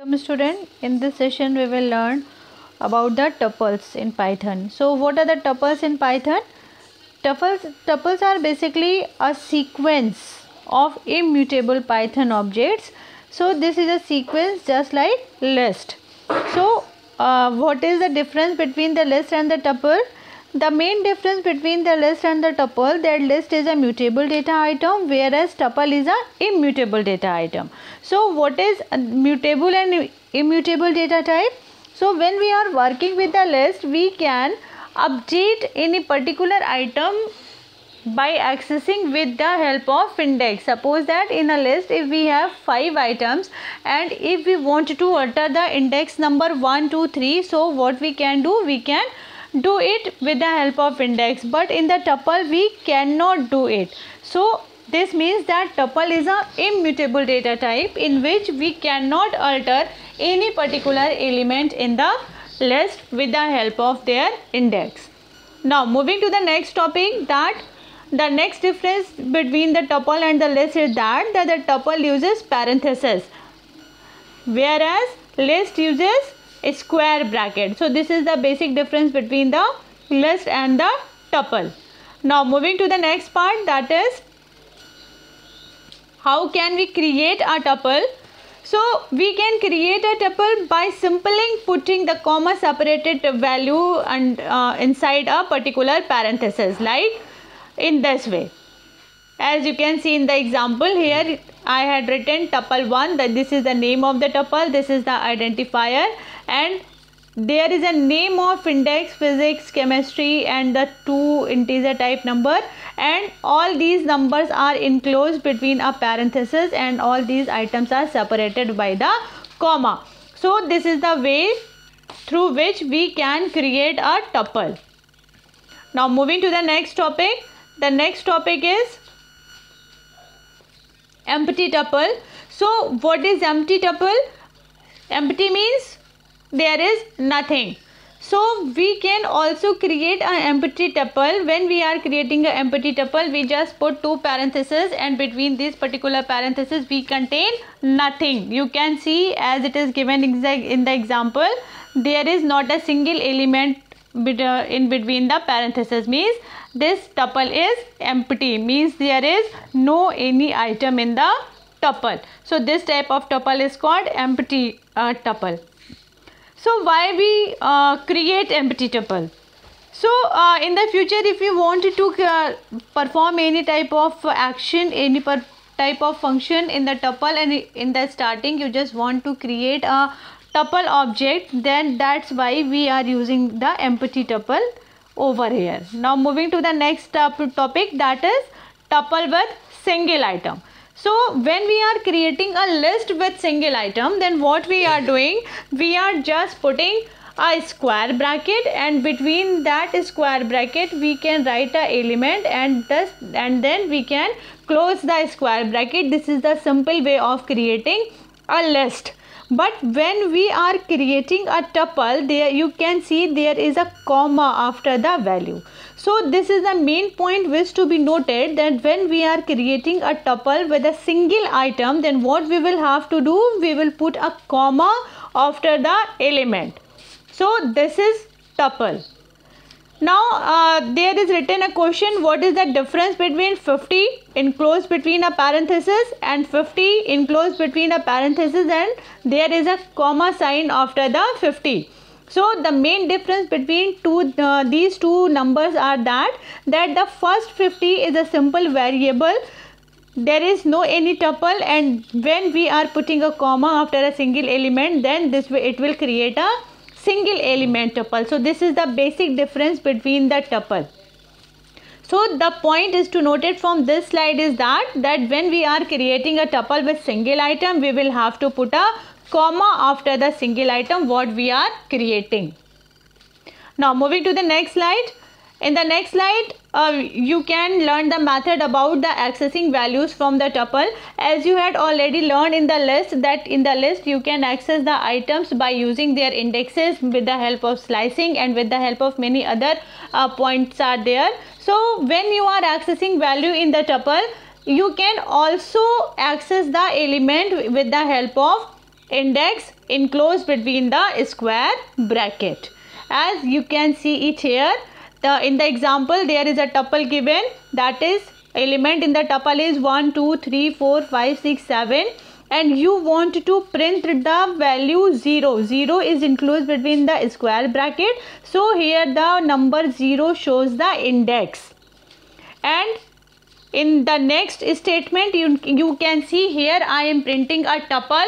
Welcome student, in this session we will learn about the tuples in Python. So what are the tuples in Python? Tuples are basically a sequence of immutable Python objects. So this is a sequence just like list. So what is the difference between the list and the tuple? The main difference between the list and the tuple, that list is a mutable data item whereas tuple is a immutable data item. So what is mutable and immutable data type? So when we are working with the list, we can update any particular item by accessing with the help of index. Suppose that in a list if we have 5 items and if we want to enter the index number 1, 2, 3, so what we can do? We can do it with the help of index, but in the tuple we cannot do it. So this means that tuple is a immutable data type in which we cannot alter any particular element in the list with the help of their index. Now moving to the next topic, that the next difference between the tuple and the list is that the tuple uses parenthesis whereas list uses a square bracket. So this is the basic difference between the list and the tuple. Now moving to the next part, that is how can we create a tuple. So we can create a tuple by simply putting the comma separated value and inside a particular parenthesis, like in this way. As you can see in the example here, I had written tuple 1, that this is the name of the tuple, this is the identifier, and there is a name of index, physics, chemistry and the 2 integer type number, and all these numbers are enclosed between a parenthesis and all these items are separated by the comma. So this is the way through which we can create a tuple. Now moving to the next topic. The next topic is empty tuple. So what is empty tuple? Empty means there is nothing. So we can also create an empty tuple. When we are creating an empty tuple, we just put 2 parentheses and between these particular parentheses we contain nothing. You can see as it is given in the example, there is not a single element in between the parentheses, means this tuple is empty, means there is no any item in the tuple. So this type of tuple is called empty tuple. So why we create empty tuple? So in the future if you want to perform any type of action, any type of function in the tuple, and in the starting you just want to create a tuple object, then that's why we are using the empty tuple over here. Now moving to the next topic, that is tuple with single item. So when we are creating a list with single item, then what we are doing, we are just putting a square bracket and between that square bracket we can write a element and then we can close the square bracket. This is the simple way of creating a list. But when we are creating a tuple, there you can see there is a comma after the value. So this is the main point which to be noted, that when we are creating a tuple with a single item, then what we will have to do, we will put a comma after the element. So this is tuple. Now there is written a question, what is the difference between 50 enclosed between a parenthesis and 50 enclosed between a parenthesis and there is a comma sign after the 50. So the main difference between these two numbers are that the first 50 is a simple variable, there is no any tuple, and when we are putting a comma after a single element, then this way it will create a single element tuple. So this is the basic difference between the tuple. So the point is to note it from this slide is that when we are creating a tuple with single item, we will have to put a comma after the single item what we are creating. Now moving to the next slide. In the next slide, you can learn the method about the accessing values from the tuple. As you had already learned in the list, that in the list you can access the items by using their indexes with the help of slicing and with the help of many other points are there. So when you are accessing value in the tuple, you can also access the element with the help of index enclosed between the square bracket. As you can see it here, in the example there is a tuple given, that is element in the tuple is 1, 2, 3, 4, 5, 6, 7, and you want to print the value 0. 0 is enclosed between the square bracket, so here the number 0 shows the index. And in the next statement you can see here I am printing a tuple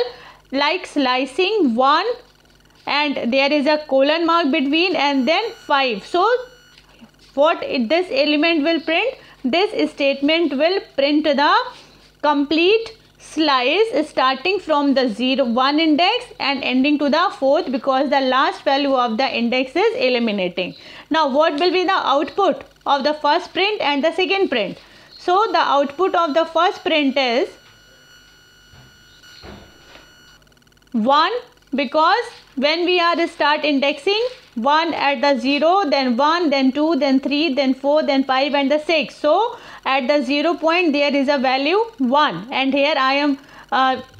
like slicing 1 and there is a colon mark between and then 5. So what this element will print? This statement will print the complete slice starting from the 1 index and ending to the 4th, because the last value of the index is eliminating. Now what will be the output of the first print and the second print? So the output of the first print is 1, because when we are start indexing 1 at the 0, then 1, then 2, then 3, then 4, then 5 and the 6. So at the 0 point there is a value 1, and here I am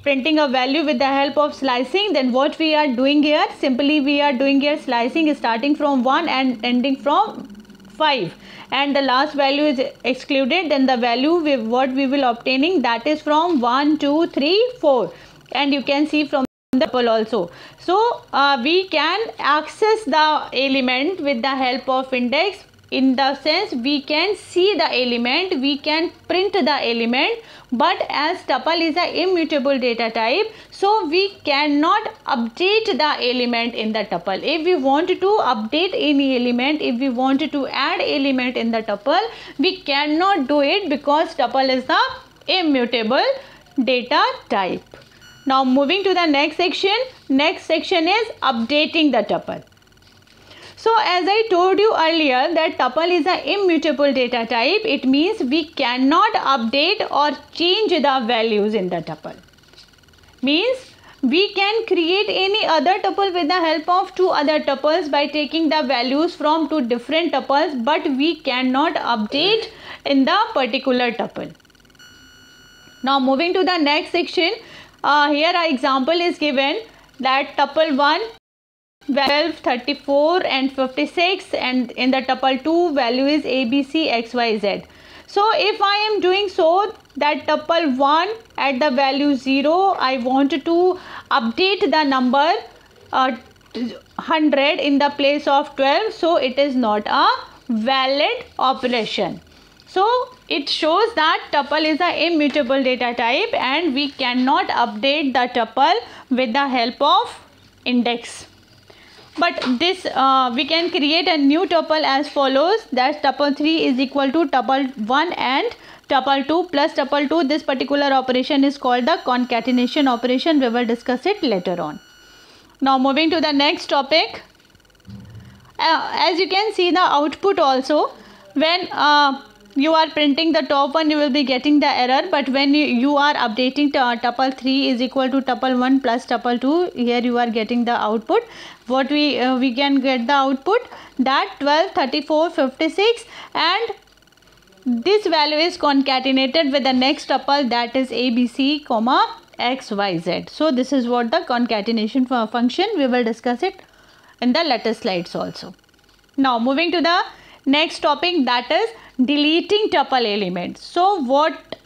printing a value with the help of slicing. Then what we are doing here, simply we are doing here slicing starting from 1 and ending from 5, and the last value is excluded. Then the value what we will obtaining, that is from 1, 2, 3, 4, and you can see from the tuple also. So we can access the element with the help of index, in the sense we can see the element, we can print the element, but as tuple is a immutable data type, so we cannot update the element in the tuple. If we want to update any element, if we want to add element in the tuple, we cannot do it because tuple is the immutable data type. Now moving to the next section. Next section is updating the tuple. So as I told you earlier that tuple is an immutable data type, it means we cannot update or change the values in the tuple. Means we can create any other tuple with the help of 2 other tuples by taking the values from 2 different tuples, but we cannot update in the particular tuple. Now moving to the next section. Here our example is given that tuple 1 12, 34 and 56, and in the tuple 2 value is ABC XYZ. So if I am doing so that tuple 1 at the value 0, I want to update the number 100 in the place of 12, so it is not a valid operation. So it shows that tuple is an immutable data type and we cannot update the tuple with the help of index. But this we can create a new tuple as follows, that tuple 3 is equal to tuple 1 and tuple 2 plus tuple 2. This particular operation is called the concatenation operation. We will discuss it later on. Now moving to the next topic. As you can see the output also, when you are printing the top one, you will be getting the error, but when you are updating tuple 3 is equal to tuple 1 plus tuple 2, here you are getting the output. What we can get the output, that 12, 34, 56, and this value is concatenated with the next tuple, that is ABC, XYZ. So this is what the concatenation function. We will discuss it in the later slides also. Now moving to the next topic, that is deleting tuple elements. So what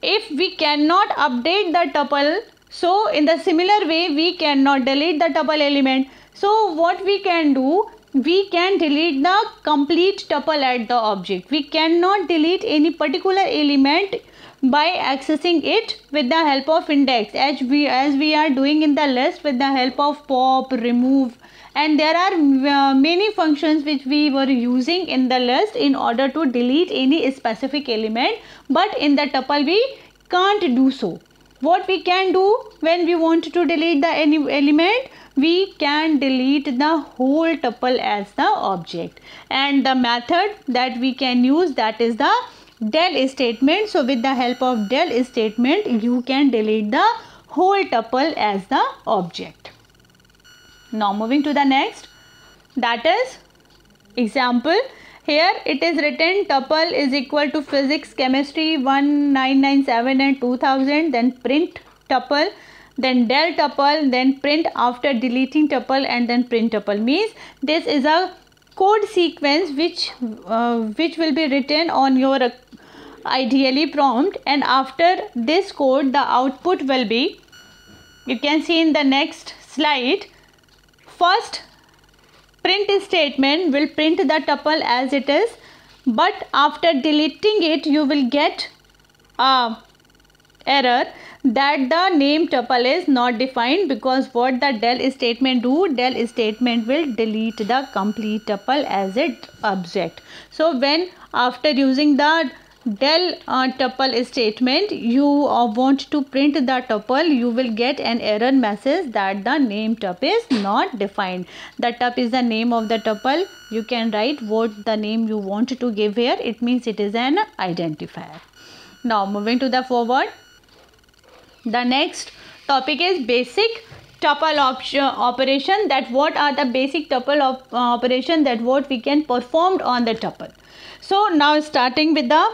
if we cannot update the tuple? So in the similar way we cannot delete the tuple element. So what we can do, we can delete the complete tuple at the object. We cannot delete any particular element by accessing it with the help of index, as we are doing in the list with the help of pop, remove, and there are many functions which we were using in the list in order to delete any specific element, but in the tuple we can't do so. What we can do when we want to delete the any element, we can delete the whole tuple as the object, and the method that we can use, that is the del statement. So with the help of del statement you can delete the whole tuple as the object. Now moving to the next, that is example. Here it is written tuple is equal to physics, chemistry 1997 and 2000, then print tuple. then del tuple, then print after deleting tuple, and then print tuple. Means this is a code sequence which will be written on your ideally prompt, and after this code the output will be, you can see in the next slide. First print statement will print the tuple as it is, but after deleting it you will get a error that the name tuple is not defined, because what the del statement do, del statement will delete the complete tuple as its object. So when after using the del tuple statement you want to print the tuple, you will get an error message that the name tup is not defined. The tup is the name of the tuple. You can write what the name you want to give here. It means it is an identifier. Now moving to the forward, the next topic is basic tuple operation, that what are the basic tuple operation that what we can perform on the tuple. So now starting with the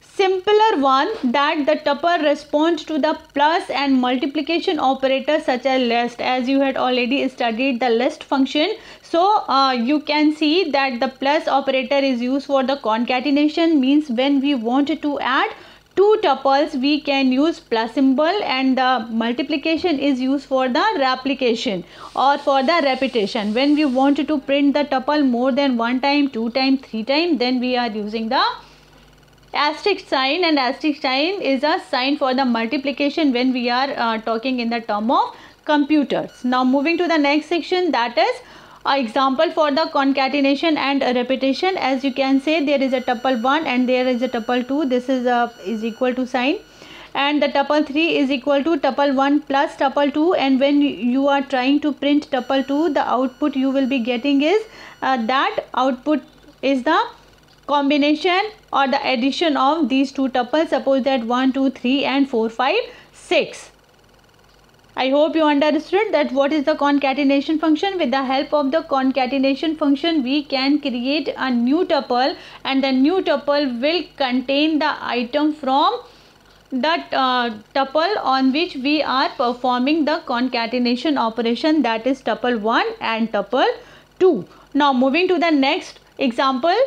simpler one, that the tuple responds to the plus and multiplication operators such as list, as you had already studied the list function. So you can see that the plus operator is used for the concatenation. Means when we want to add two tuples we can use plus symbol, and the multiplication is used for the replication or for the repetition. When we want to print the tuple more than one time, two time, three time, then we are using the asterisk sign, and asterisk sign is a sign for the multiplication when we are talking in the term of computers. Now moving to the next section, that is an example for the concatenation and repetition. As you can say, there is a tuple 1 and there is a tuple 2. This is equal to sign, and the tuple 3 is equal to tuple 1 plus tuple 2, and when you are trying to print tuple 2, the output you will be getting is that output is the combination or the addition of these two tuples. Suppose that 1, 2, 3 and 4, 5, 6. I hope you understood that what is the concatenation function. With the help of the concatenation function we can create a new tuple, and the new tuple will contain the item from that tuple on which we are performing the concatenation operation, that is tuple 1 and tuple 2. Now moving to the next example,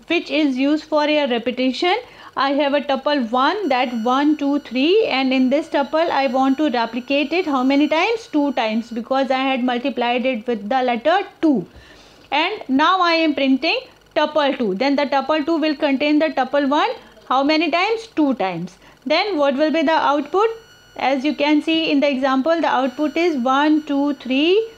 which is used for a repetition. I have a tuple 1, that 1, 2, 3, and in this tuple I want to replicate it how many times? 2 times, because I had multiplied it with the letter 2. And now I am printing tuple 2. Then the tuple 2 will contain the tuple 1 how many times? 2 times. Then what will be the output? As you can see in the example, the output is 1, 2, 3.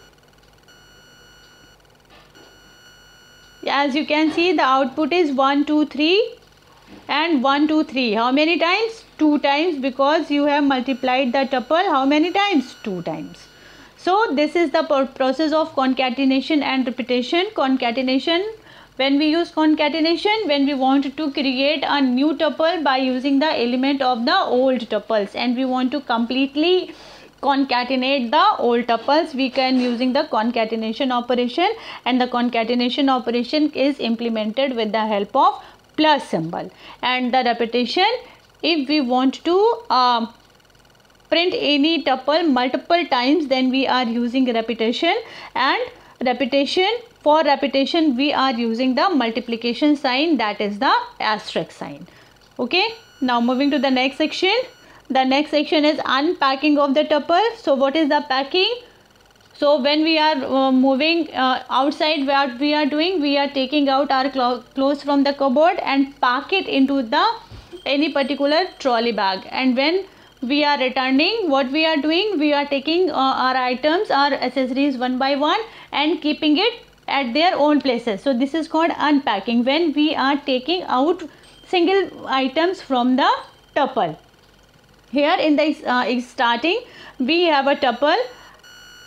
As you can see, the output is 1, 2, 3 and 1, 2, 3. How many times? 2 times, because you have multiplied the tuple how many times? 2 times. So this is the process of concatenation and repetition. Concatenation, when we use concatenation, when we want to create a new tuple by using the element of the old tuples, and we want to completely concatenate the old tuples, we can using the concatenation operation, and the concatenation operation is implemented with the help of plus symbol. And the repetition, if we want to print any tuple multiple times, then we are using repetition, and repetition, for repetition we are using the multiplication sign, that is the asterisk sign. Okay, now moving to the next section. The next section is unpacking of the tuple. So what is the packing? So when we are moving outside, what we are doing, we are taking out our clothes from the cupboard and pack it into the any particular trolley bag, and when we are returning, what we are doing, we are taking our items, our accessories one by one and keeping it at their own places. So this is called unpacking, when we are taking out single items from the tuple. Here in the starting we have a tuple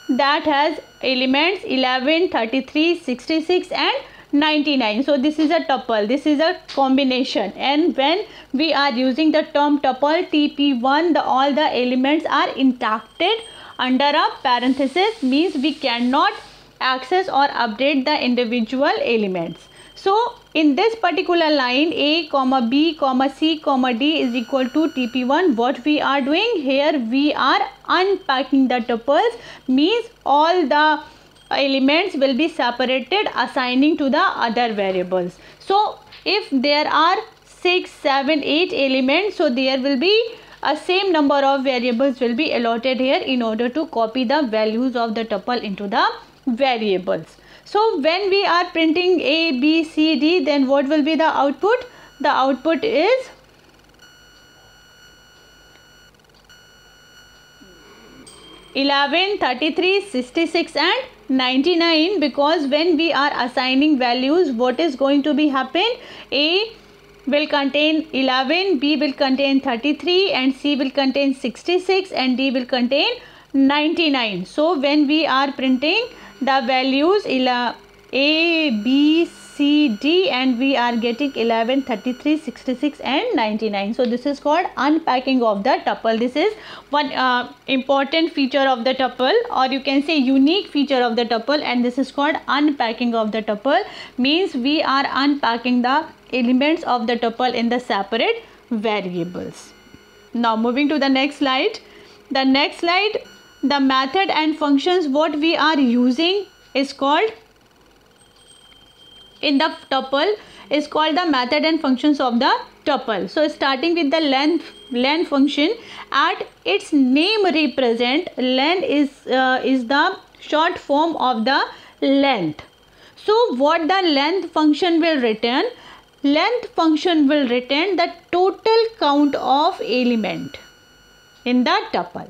that has elements 11, 33, 66 and 99. So this is a tuple, this is a combination, and when we are using the term tuple TP1, all the elements are intacted under a parenthesis, means we cannot access or update the individual elements. So in this particular line A comma B comma C comma D is equal to TP1, what we are doing here, we are unpacking the tuples, means all the elements will be separated assigning to the other variables. So if there are 6, 7, 8 elements, so there will be a same number of variables will be allotted here in order to copy the values of the tuple into the variables. So when we are printing A, B, C, D, then what will be the output? The output is 11, 33, 66 and 99, because when we are assigning values, what is going to be happen? A will contain 11, B will contain 33 and C will contain 66 and D will contain 99. So when we are printing the values A, B, C, D, and we are getting 11, 33, 66 and 99. So this is called unpacking of the tuple. This is one important feature of the tuple, or you can say unique feature of the tuple, and this is called unpacking of the tuple. Means we are unpacking the elements of the tuple in the separate variables. Now moving to the next slide. The next slide, the method and functions what we are using is called in the tuple is called the method and functions of the tuple. So starting with the len function, at its name represent, len is the short form of the length. So what the length function will return? Length function will return the total count of element in the tuple.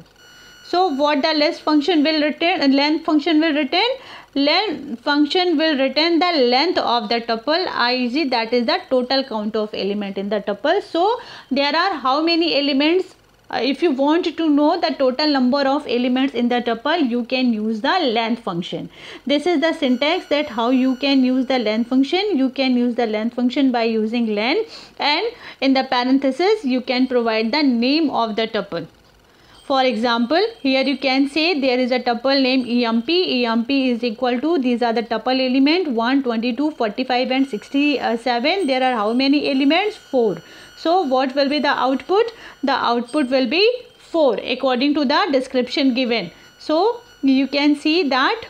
So what the length function will return? Length function will return. Length function will return the length of the tuple, i.e. that is the total count of element in the tuple. So there are how many elements? If you want to know the total number of elements in the tuple, you can use the length function. This is the syntax that how you can use the length function. You can use the length function by using len, and in the parenthesis you can provide the name of the tuple. For example, here you can say there is a tuple named EMP. EMP is equal to, these are the tuple element 1, 22, 45 and 67. There are how many elements? 4. So what will be the output? The output will be 4 according to the description given. So you can see that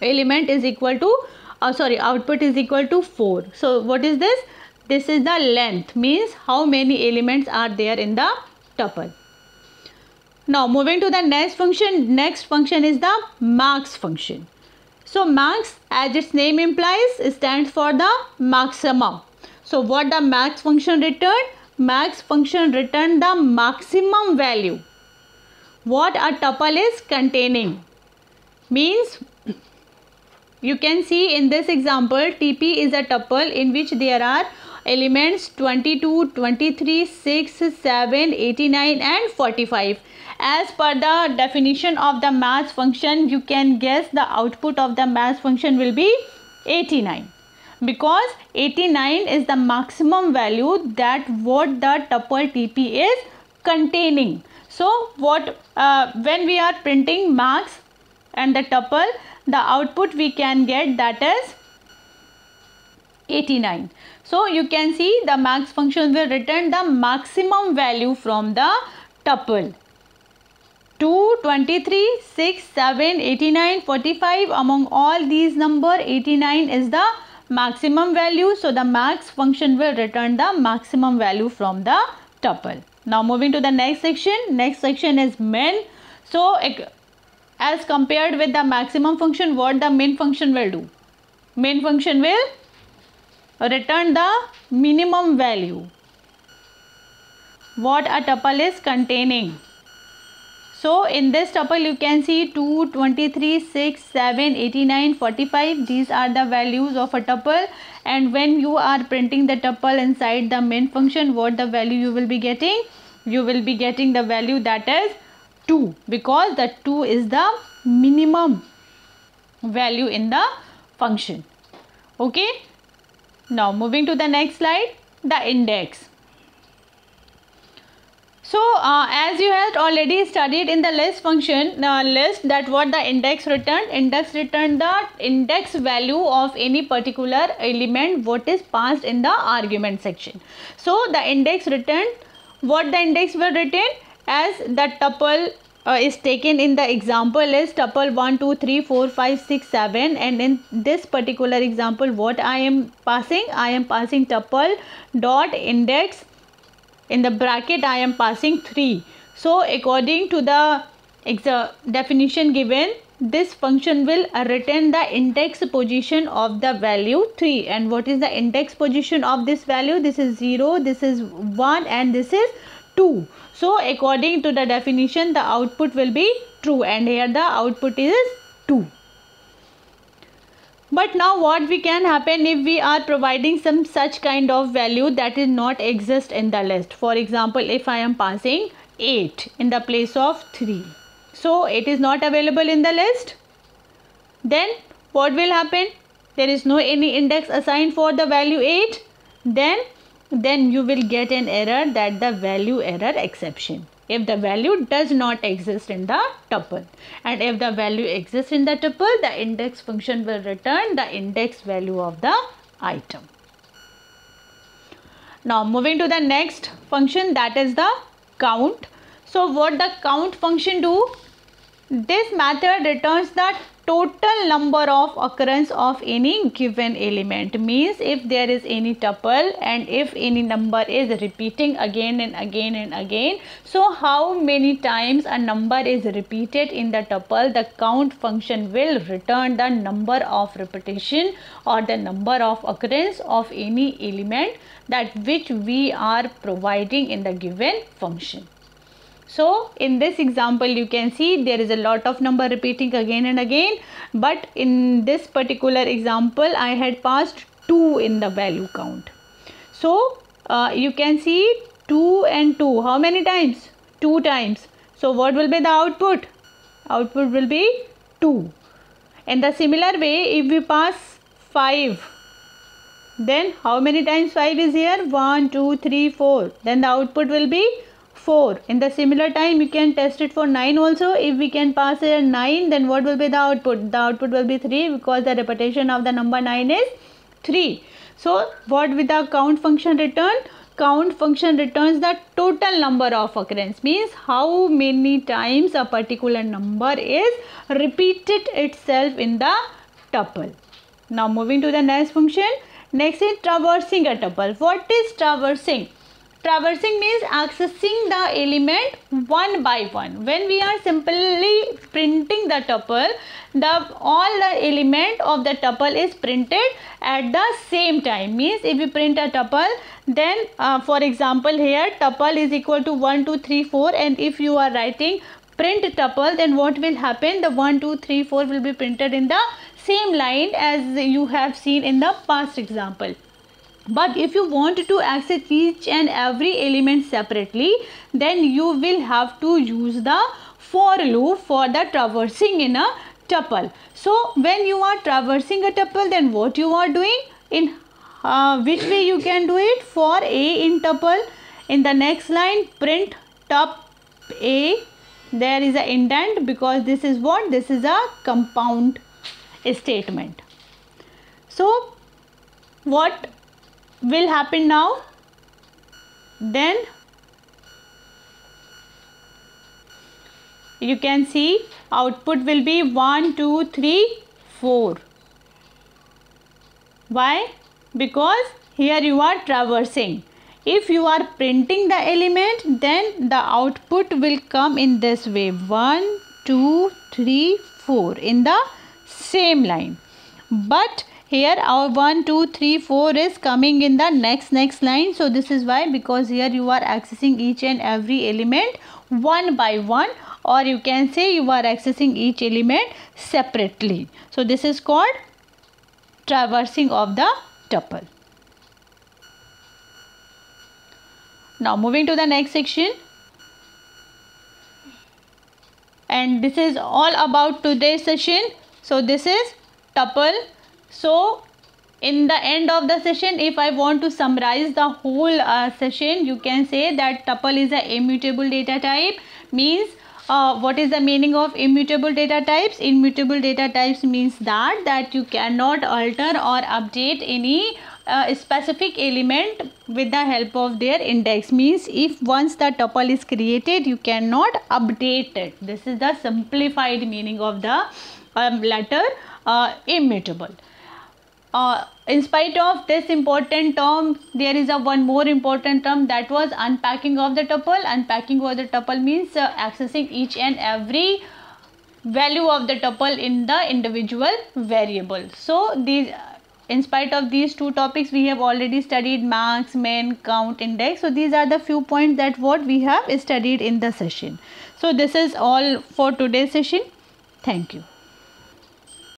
element is equal to, output is equal to 4. So what is this? This is the length, means how many elements are there in the tuple. Now moving to the next function. Next function is the max function. So max, as its name implies, stands for the maximum. So what the max function return? Max function return the maximum value what a tuple is containing. Means you can see in this example, TP is a tuple in which there are elements 22, 23, 6, 7, 89 and 45. As per the definition of the max function, you can guess the output of the max function will be 89, because 89 is the maximum value that what the tuple TP is containing. So what when we are printing max and the tuple, the output we can get that is 89. So you can see the max function will return the maximum value from the tuple. 2, 23, 6, 7, 89, 45. Among all these number, 89 is the maximum value. So the max function will return the maximum value from the tuple. Now moving to the next section. Next section is min. So as compared with the maximum function, what the min function will do? Min function will return the minimum value what a tuple is containing. So in this tuple you can see 2, 23, 6, 7, 89, 45. These are the values of a tuple, and when you are printing the tuple inside the min function, what the value you will be getting? You will be getting the value that is 2, because the 2 is the minimum value in the function. Okay. Now moving to the next slide, the index. So as you had already studied in the list function, list, that what the index returned. Index returned the index value of any particular element what is passed in the argument section. So the index returned, what the index will return, as the tuple is taken in the example is tuple 1 2 3 4 5 6 7, and in this particular example what I am passing tuple dot index, in the bracket I am passing 3. So according to the definition given, this function will return the index position of the value 3. And what is the index position of this value? This is 0, this is 1, and this is 2. So according to the definition, the output will be true, and here the output is 2. But now what we can happen if we are providing some such kind of value that is not exist in the list. For example, if I am passing 8 in the place of 3, so it is not available in the list, then what will happen? There is no any index assigned for the value 8, then you will get an error, that the value error exception, if the value does not exist in the tuple. And if the value exists in the tuple, the index function will return the index value of the item. Now moving to the next function, that is the count. So what the count function do? This method returns the total number of occurrence of any given element. Means if there is any tuple and if any number is repeating again and again and again, so how many times a number is repeated in the tuple, the count function will return the number of repetition or the number of occurrence of any element that which we are providing in the given function. So in this example you can see there is a lot of number repeating again and again, but in this particular example I had passed 2 in the value count. So you can see 2 and 2, how many times? 2 times. So what will be the output? Output will be 2. In the similar way, if we pass 5, then how many times 5 is here? 1 2 3 4, then the output will be 4. In the similar time you can test it for 9 also. If we can pass here 9, then what will be the output? The output will be 3, because the repetition of the number 9 is 3. So what will the count function return? Count function returns the total number of occurrence, means how many times a particular number is repeated itself in the tuple. Now moving to the next function. Next is traversing a tuple. What is traversing? Traversing means accessing the element one by one. When we are simply printing the tuple, all the element of the tuple is printed at the same time. Means if we print a tuple, then for example here tuple is equal to 1 2 3 4, and if you are writing print tuple, then what will happen? The 1 2 3 4 will be printed in the same line as you have seen in the past example. But if you want to access each and every element separately, then you will have to use the for loop for the traversing in a tuple. So when you are traversing a tuple, then what you are doing? In which way you can do it? For A in tuple, in the next line print tup A, there is an indent, because this is what? This is a compound statement. So what will happen now? Then you can see output will be 1 2 3 4. Why? Because here you are traversing. If you are printing the element, then the output will come in this way: 1 2 3 4 in the same line. But here our 1 2 3 4 is coming in the next line. So this is why, because here you are accessing each and every element one by one, or you can say you are accessing each element separately. So this is called traversing of the tuple. Now moving to the next section, and this is all about today's session. So this is tuple. So in the end of the session, if I want to summarize the whole session, you can say that tuple is a immutable data type. Means what is the meaning of immutable data types? Immutable data types means that you cannot alter or update any specific element with the help of their index. Means if once the tuple is created, you cannot update it. This is the simplified meaning of the letter immutable. In spite of this important term, there is one more important term, that was unpacking of the tuple. Unpacking of the tuple means accessing each and every value of the tuple in the individual variable. So these, in spite of these two topics, we have already studied max, min, count, index. So these are the few points that what we have studied in the session. So this is all for today's session. Thank you.